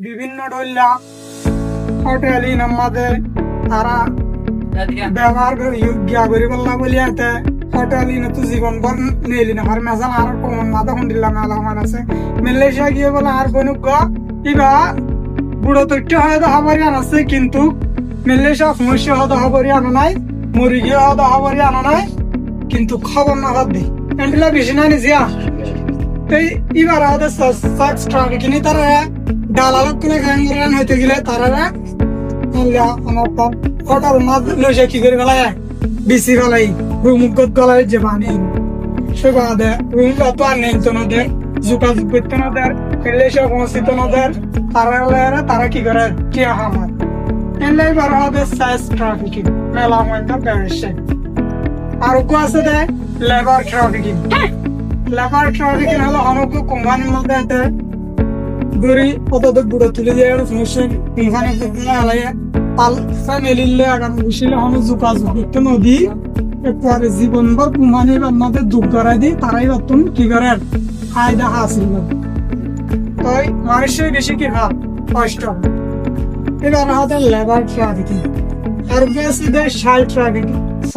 বিভিন্ন ডইলা হোটেলি নামাদে তারা ব্যবহার করে গিয়া করি বললা বলি এতে হোটেলি না তো জীবন বন নেলি না আর মেজাল আর কমন মাদা হন্ডিল্লা মেলা আমার আছে মালয়েশিয়া গিয়ে বলে আর বনুক ইবা বুড়ো তৈরি হয়ে তো হবারই আনাছে কিন্তু মালয়েশিয়া সমস্যা হতে হবারই আনা নাই মরি গিয়ে হতে হবারই আনা নাই কিন্তু খবর না হাত দি এন্ডিলা বেশি না নিজিয়া এই এবার আমাদের সার্চ ট্রাফিকিং তারা দালালত করে গান হইতে গেলে তারা আমার হোটেল মাছ লইছে কি করে গলায় বেশি গলাই রুমুগত গলায় যে বানি সে বাদে রুম তো আর নেই তো নদের যোগাযোগ করতে নদের মালয়েশিয়া পৌঁছিত নদের তারা কি করে কে আমার এলাই বার আমাদের সার্চ ট্রাফিকিং মেলা ময়না বেড়েছে আর কো আছে দে লেবার ট্রাফিকিং লেবার ট্রাফিকিং হলো অনেক কোম্পানির মধ্যে আছে গরি অতদূর দূরে তুলে যায় সমস্যা কোম্পানি আলাই পাল ফ্যামিলিলে আগাম বসিলে হনো যোগাযোগ করতে নদী পরে জীবনভর কোম্পানির আমাদের দুঃখ করাই দিই তারাই বর্তমান কি করে ফায়দা হাসিল করে তাই মানুষের বেশি কি ভাব কষ্ট এবার আমাদের লেবার ট্রাফিকিং আর বেশি দেয় সাইড ট্রাফিকিং